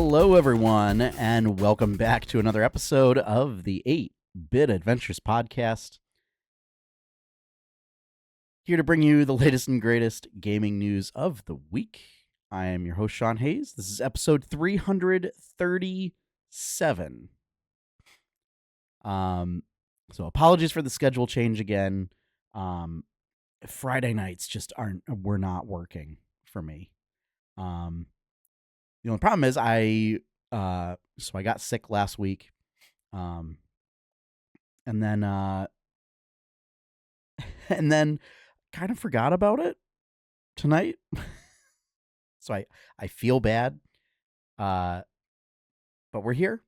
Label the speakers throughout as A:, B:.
A: Hello, everyone, and welcome back to another episode of the 8-Bit Adventures Podcast. Here to bring you the latest and greatest gaming news of the week. I am your host, Sean Hayes. This is episode 337. So apologies for the schedule change again. Friday nights were not working for me. The only problem is I got sick last week. And then kind of forgot about it tonight. So I feel bad. But we're here.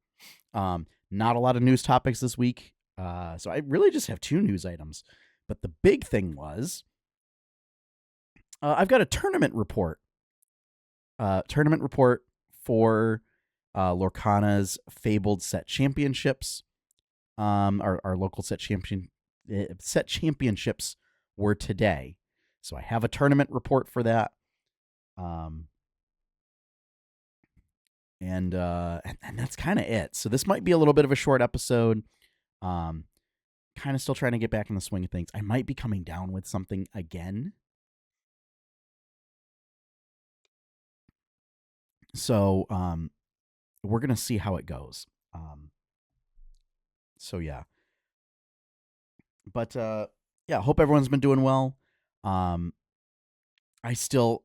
A: Not a lot of news topics this week. So I really just have two news items. But the big thing was I've got a tournament report. For Lorcana's Fabled set championships. Our local set championships were today. So I have a tournament report for that. And that's kind of it. So this might be a little bit of a short episode. Kind of still trying to get back in the swing of things. I might be coming down with something again. So we're going to see how it goes. So yeah. But hope everyone's been doing well. I'm still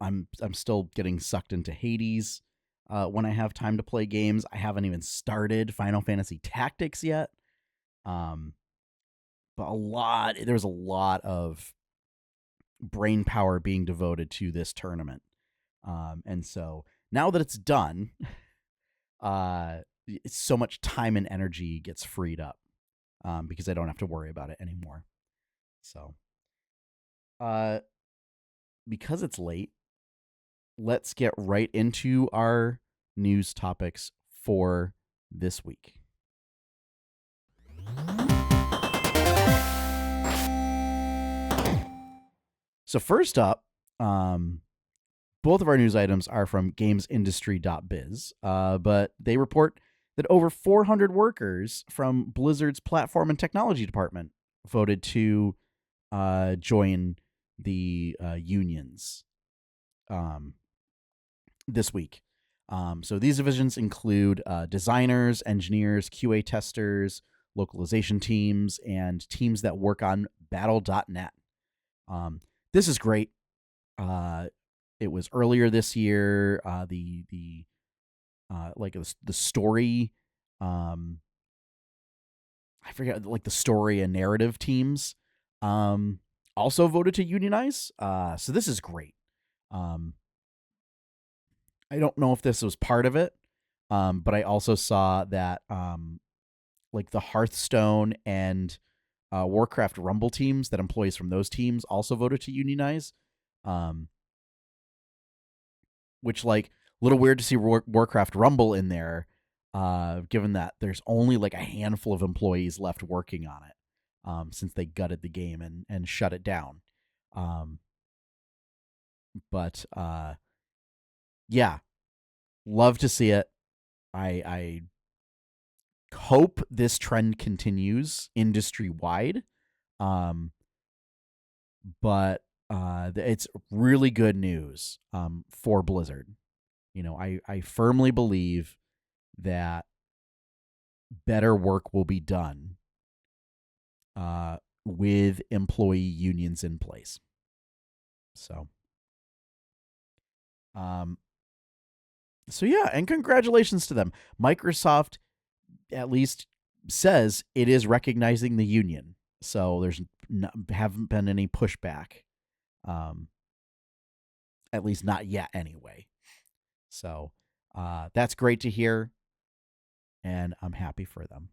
A: getting sucked into Hades when I have time to play games. I haven't even started Final Fantasy Tactics yet. But there's a lot of brain power being devoted to this tournament. And so now that it's done, so much time and energy gets freed up because I don't have to worry about it anymore. So, because it's late, let's get right into our news topics for this week. So first up, both of our news items are from GamesIndustry.biz, but they report that over 400 workers from Blizzard's platform and technology department voted to join the unions this week. So these divisions include designers, engineers, QA testers, localization teams, and teams that work on Battle.net. This is great. It was earlier this year. The story. I forget, like the story and narrative teams also voted to unionize. So this is great. I don't know if this was part of it, but I also saw that like the Hearthstone and Warcraft Rumble teams, that employees from those teams also voted to unionize. Which, like, a little weird to see Warcraft Rumble in there, given that there's only like a handful of employees left working on it since they gutted the game and shut it down. Yeah, love to see it. I hope this trend continues industry-wide. But it's really good news for Blizzard. You know, I firmly believe that better work will be done with employee unions in place. So yeah, and congratulations to them. Microsoft at least says it is recognizing the union. So there's haven't been any pushback. At least not yet anyway. So that's great to hear, and I'm happy for them.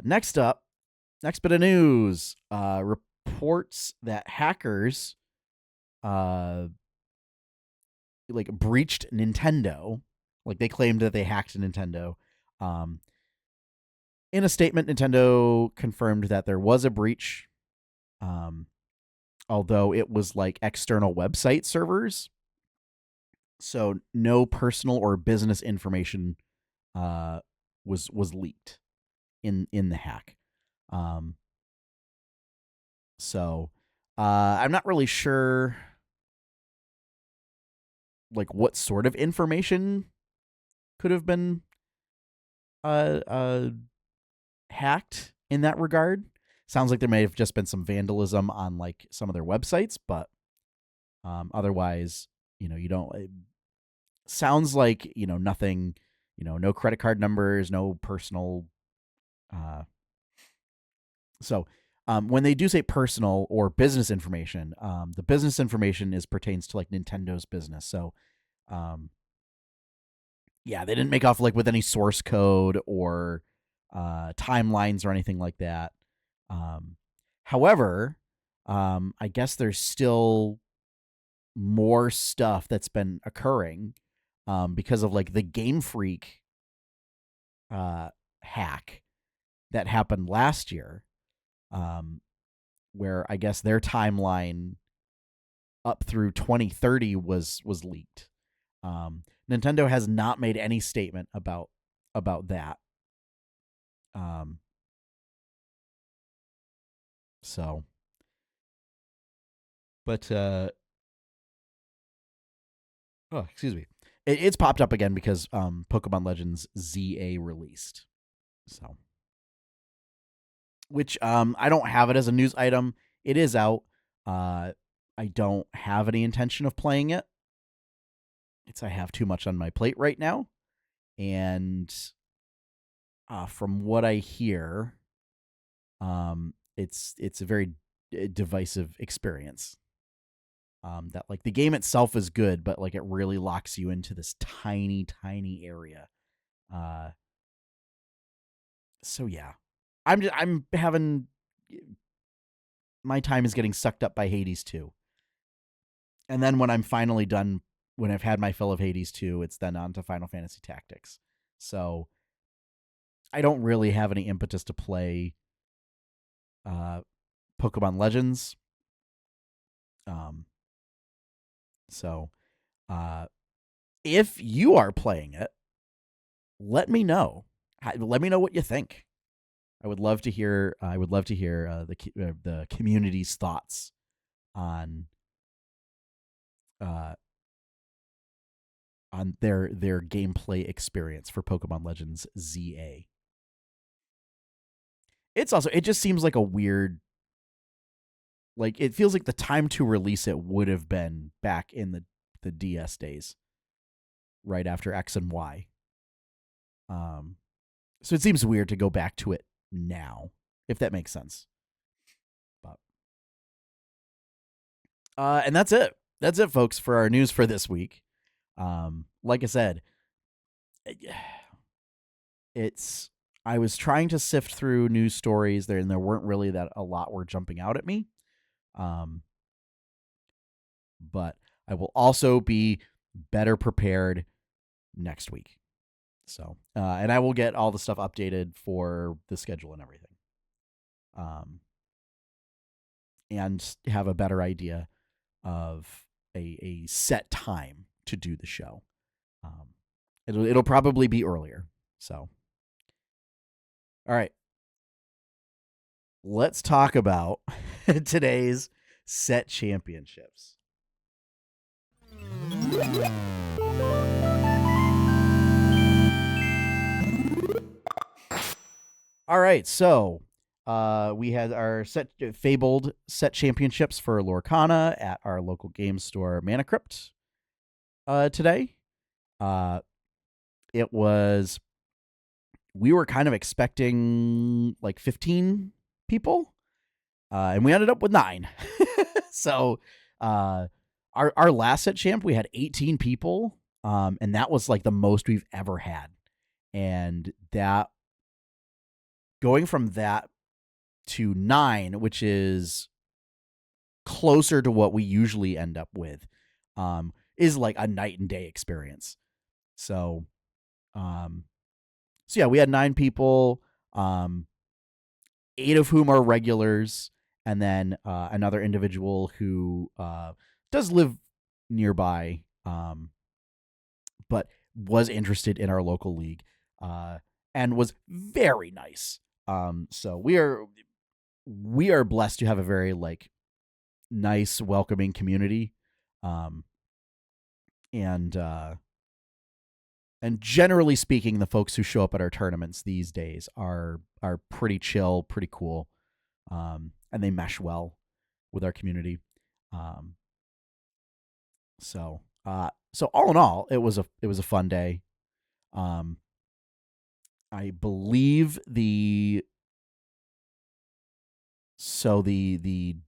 A: Next bit of news, reports that hackers breached Nintendo. Like, they claimed that they hacked Nintendo. In a statement, Nintendo confirmed that there was a breach, although it was like external website servers. So no personal or business information was leaked in the hack. Um, so I'm not really sure like what sort of information could have been uh, uh, hacked in that regard. Sounds like there may have just been some vandalism on like some of their websites, but otherwise, you don't. It sounds like nothing. No credit card numbers, no personal. Uh, so when they do say personal or business information, the business information pertains to like Nintendo's business. So um, yeah, they didn't make off like with any source code or timelines or anything like that. Um, however, I guess there's still more stuff that's been occurring because of like the Game Freak hack that happened last year, where I guess their timeline up through 2030 was leaked. Nintendo has not made any statement about that. Um, so, but oh, excuse me, it's popped up again because Pokemon Legends ZA released. So, which I don't have it as a news item. It is out. I don't have any intention of playing it. I have too much on my plate right now, and from what I hear, it's a very divisive experience. That like the game itself is good, but like it really locks you into this tiny area. Uh, so yeah, I'm having my time is getting sucked up by Hades 2. And then when I'm finally done, when I've had my fill of Hades 2, it's then on to Final Fantasy Tactics. So I don't really have any impetus to play uh, Pokemon Legends. Um, so uh, if you are playing it, let me know. Let me know what you think. I would love to hear. The community's thoughts on uh, their gameplay experience for Pokemon Legends ZA. It just seems like a weird, like it feels like the time to release it would have been back in the DS days, right after X and Y. So it seems weird to go back to it now, if that makes sense. But and that's it. That's it, folks, for our news for this week. Like I said, it's I was trying to sift through news stories there, and there weren't really that a lot were jumping out at me. But I will also be better prepared next week. So, and I will get all the stuff updated for the schedule and everything. And have a better idea of a set time to do the show. It'll probably be earlier. So, all right, let's talk about today's set championships. All right, so we had our Fabled set championships for Lorcana at our local game store, Mana Crypt, today. It was, we were kind of expecting like 15 people, and we ended up with 9. So our last set champ, we had 18 people, and that was like the most we've ever had. And that, going from that to 9, which is closer to what we usually end up with, is like a night and day experience. So yeah, we had 9 people, 8 of whom are regulars, and then another individual who does live nearby, but was interested in our local league, and was very nice. So we are blessed to have a very like nice, welcoming community, and generally speaking, the folks who show up at our tournaments these days are pretty chill, pretty cool, and they mesh well with our community. So all in all, it was a fun day. I believe the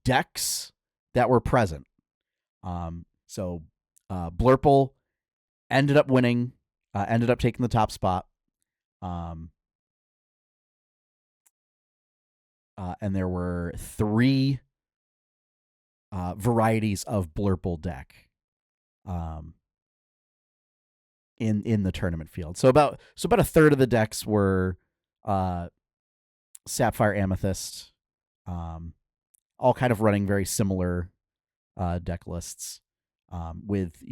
A: decks that were present. Blurple ended up winning, ended up taking the top spot. And there were 3 varieties of Blurple deck in the tournament field. So about a third of the decks were Sapphire Amethyst, all kind of running very similar deck lists, with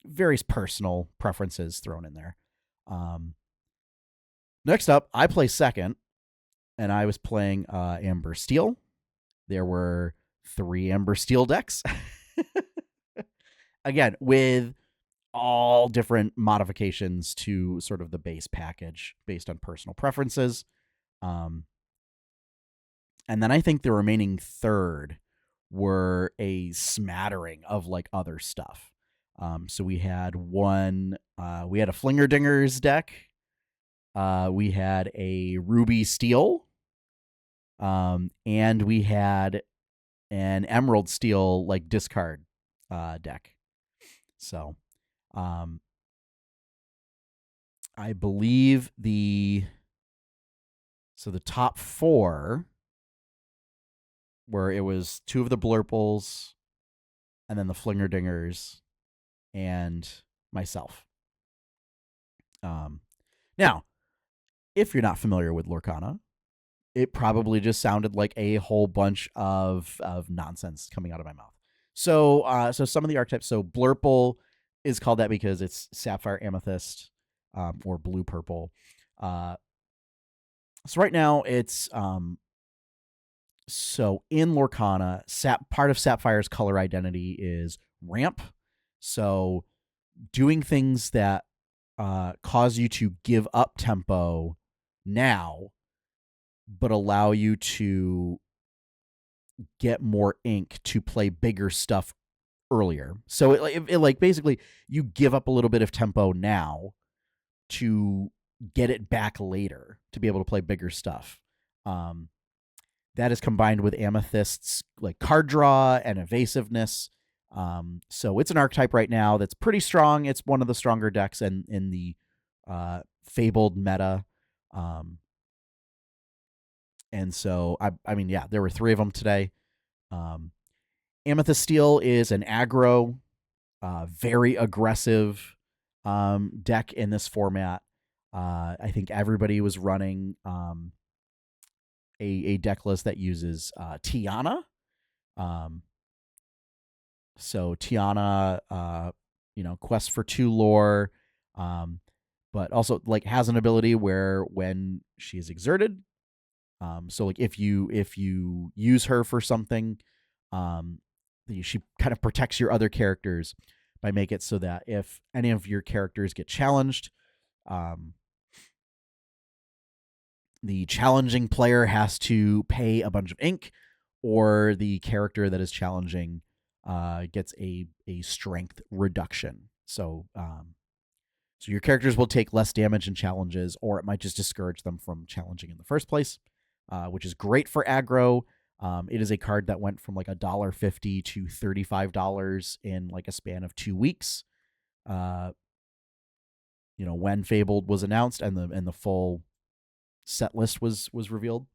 A: various personal preferences thrown in there. Next up, I play second, and I was playing Amber Steel. There were 3 Amber Steel decks. Again, with all different modifications to sort of the base package based on personal preferences. And then I think the remaining third were a smattering of like other stuff. So we had we had a Flinger Dingers deck. We had a Ruby Steel. And we had an Emerald Steel like discard deck. So I believe the top 4 where it was 2 of the Blurples and then the Flinger Dingers and myself. Now, if you're not familiar with Lorcana, it probably just sounded like a whole bunch of nonsense coming out of my mouth. So some of the archetypes. So Blurple is called that because it's Sapphire Amethyst, or Blue Purple. So right now it's so in Lorcana, part of Sapphire's color identity is ramp. So doing things that cause you to give up tempo now, but allow you to get more ink to play bigger stuff earlier. So it like basically you give up a little bit of tempo now to get it back later to be able to play bigger stuff. That is combined with Amethyst's like card draw and evasiveness. So it's an archetype right now that's pretty strong. It's one of the stronger decks in the Fabled meta. And so, I mean, yeah, there were 3 of them today. Amethyst Steel is an aggro, very aggressive deck in this format. I think everybody was running a deck list that uses Tiana. So Tiana, Quest for 2 lore, but also like has an ability where when she is exerted, so like if you use her for something, she kind of protects your other characters by making it so that if any of your characters get challenged, the challenging player has to pay a bunch of ink, or the character that is challenging gets a strength reduction. So your characters will take less damage in challenges, or it might just discourage them from challenging in the first place, which is great for aggro. It is a card that went from like $1.50 to $35 in like a span of 2 weeks. When Fabled was announced and the full set list was revealed.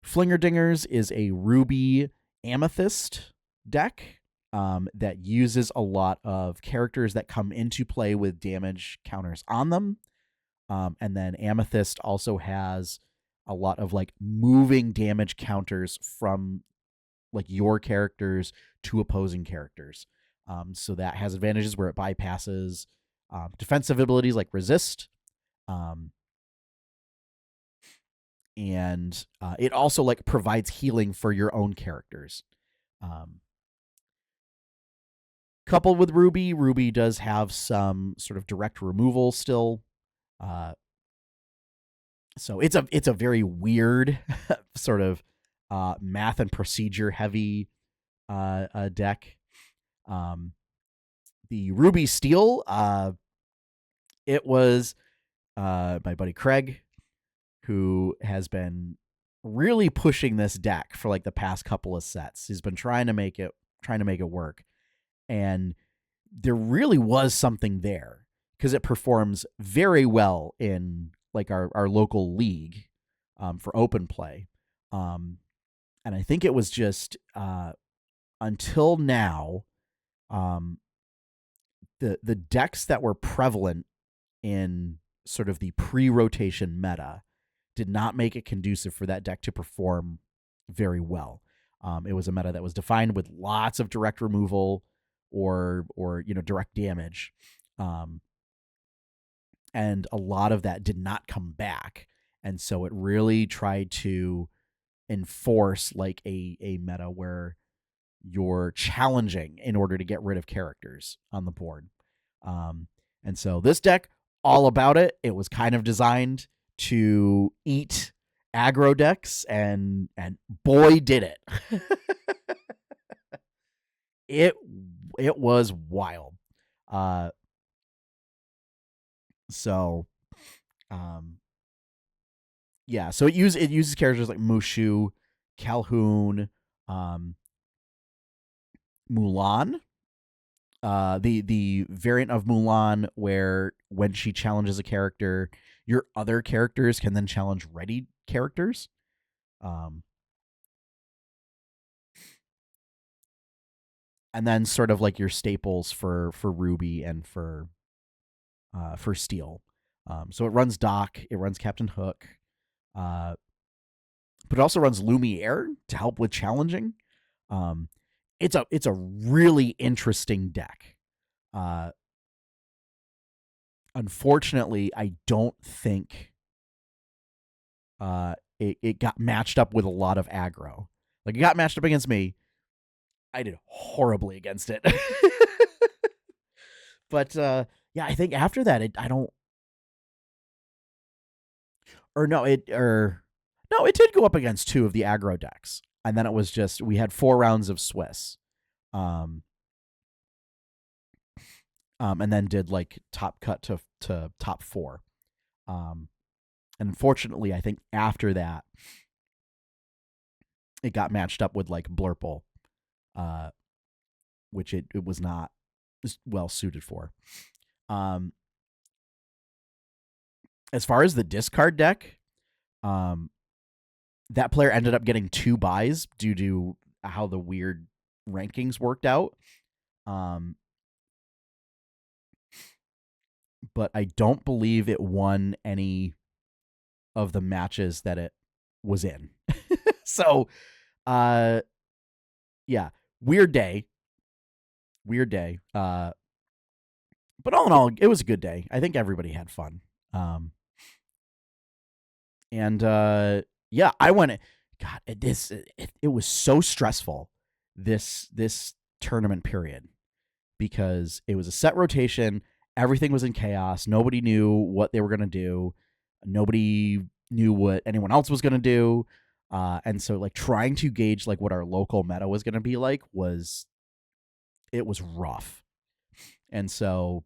A: Flinger Dingers is a Ruby Amethyst deck that uses a lot of characters that come into play with damage counters on them. And then Amethyst also has a lot of like moving damage counters from like your characters to opposing characters. So that has advantages where it bypasses defensive abilities like resist. And it also like provides healing for your own characters. Coupled with Ruby, Ruby does have some sort of direct removal still. So it's a very weird sort of math and procedure heavy deck. The Ruby Steel, it was my buddy Craig, who has been really pushing this deck for like the past couple of sets. He's been trying to make it work. And there really was something there because it performs very well in like our local league for open play. And I think it was just until now, the decks that were prevalent in sort of the pre-rotation meta did not make it conducive for that deck to perform very well. It was a meta that was defined with lots of direct removal or direct damage, and a lot of that did not come back, and so it really tried to enforce like a meta where you're challenging in order to get rid of characters on the board. And so this deck, all about it. It was kind of designed to eat aggro decks, and boy did it. It was wild. So yeah, so it uses characters like Mushu, Calhoun, Mulan. The variant of Mulan where when she challenges a character, your other characters can then challenge ready characters. And then sort of like your staples for Ruby and for Steel. So it runs Doc, it runs Captain Hook, but it also runs Lumiere to help with challenging. It's a really interesting deck. Unfortunately, I don't think it got matched up with a lot of aggro. Like it got matched up against me. I did horribly against it. But yeah, I think after that, I don't. It did go up against two of the aggro decks, and then it was just we had 4 rounds of Swiss, and then did like top cut to top 4. And unfortunately, I think after that, it got matched up with like Blurple, which it was not well suited for. As far as the discard deck, that player ended up getting 2 buys due to how the weird rankings worked out. But I don't believe it won any of the matches that it was in. So, yeah, weird day. But all in all, it was a good day. I think everybody had fun. And yeah, I went. God, it was so stressful this tournament period because it was a set rotation. Everything was in chaos. Nobody knew what they were going to do. Nobody knew what anyone else was going to do. And so like trying to gauge like what our local meta was going to be like was rough. And so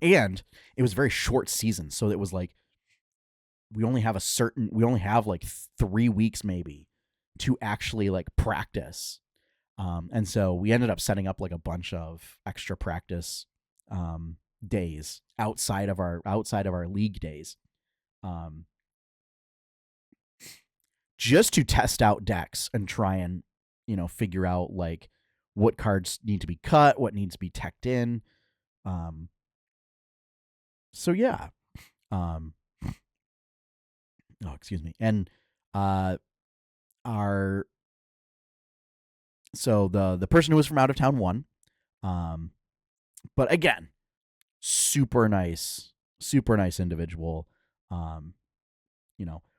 A: and it was a very short season. So it was like we only have like 3 weeks maybe to actually like practice. And so we ended up setting up like a bunch of extra practice days outside of our league days, just to test out decks and try and figure out like what cards need to be cut, what needs to be teched in. So yeah. Oh, excuse me. And our So the person who was from out of town won. But again, super nice individual.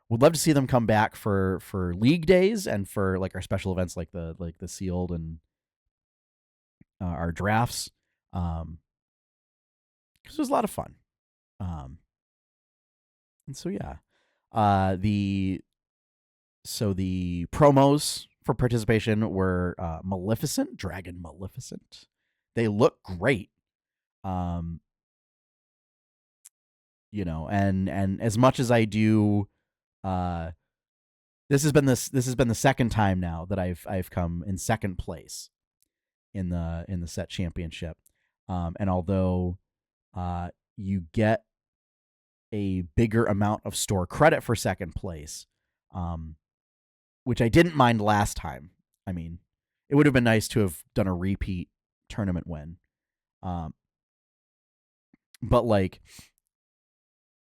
A: Would love to see them come back for league days and for like our special events like the sealed and our drafts. Because it was a lot of fun. And so yeah, the promos for participation were Dragon Maleficent. They look great. And as much as I do, this has been the second time now that I've come in second place in the set championship. And although you get a bigger amount of store credit for second place, which I didn't mind last time. I mean, it would have been nice to have done a repeat tournament win. But like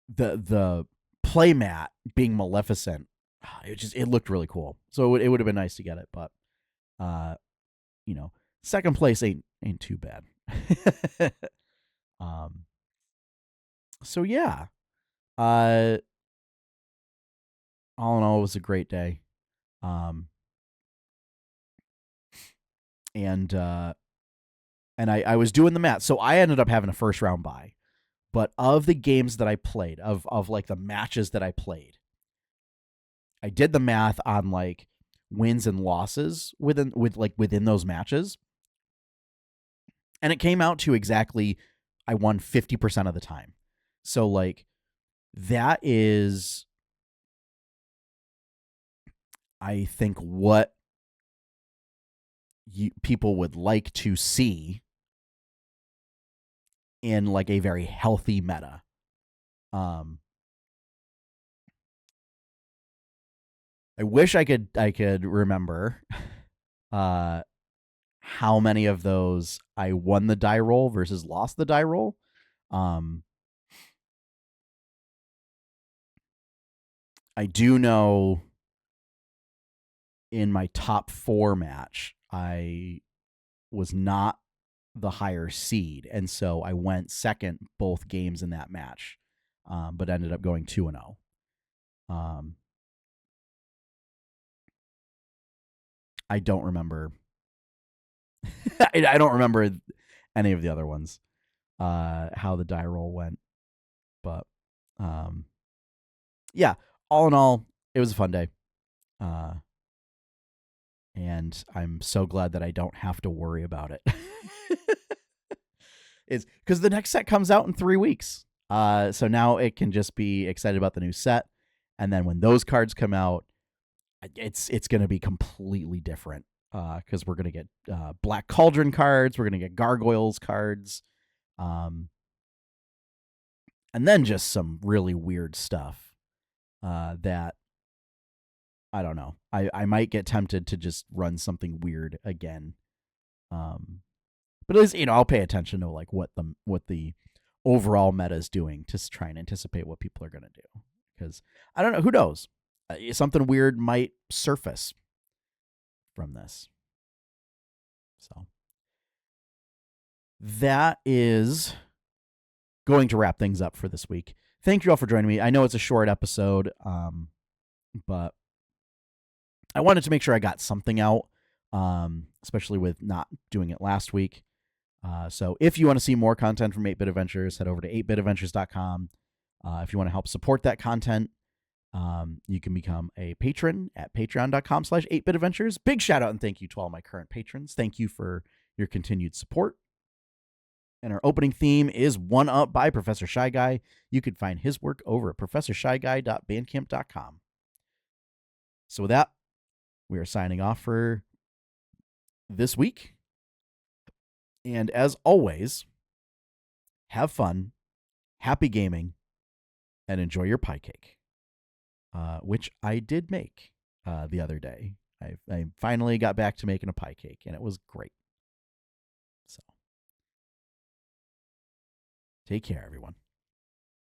A: the play mat being Maleficent, it looked really cool. So it would have been nice to get it, but second place ain't too bad. So yeah. All in all, it was a great day. And I was doing the math. So I ended up having a first round bye. But of the games that I played, of like the matches that I played, I did the math on like wins and losses within those matches. And it came out to exactly I won 50% of the time. So like that is, I think, what people would like to see in like a very healthy meta. I wish I could remember how many of those I won the die roll versus lost the die roll. I do know in my top 4 match, I was not the higher seed, and so I went second both games in that match, but ended up going 2-0. I don't remember. I don't remember any of the other ones, how the die roll went, but yeah. All in all, it was a fun day, and I'm so glad that I don't have to worry about it. It's because the next set comes out in 3 weeks, so now it can just be excited about the new set, and then when those cards come out, it's going to be completely different. Because we're going to get Black Cauldron cards, we're going to get Gargoyles cards, and then just some really weird stuff that I don't know. I might get tempted to just run something weird again. But at least I'll pay attention to like what the overall meta is doing to try and anticipate what people are going to do. Because I don't know, who knows? Something weird might surface from this. So that is going to wrap things up for this week. Thank you all for joining me. I know it's a short episode, but I wanted to make sure I got something out, especially with not doing it last week. So if you want to see more content from 8-Bit Adventures, head over to 8bitadventures.com. If you want to help support that content, you can become a patron at patreon.com/8bitadventures. Big shout out and thank you to all my current patrons. Thank you for your continued support. And our opening theme is One Up by Professor Shy Guy. You can find his work over at professorshyguy.bandcamp.com. So with that, we are signing off for this week. And as always, have fun, happy gaming, and enjoy your pie cake, which I did make the other day. I finally got back to making a pie cake, and it was great. So, take care, everyone.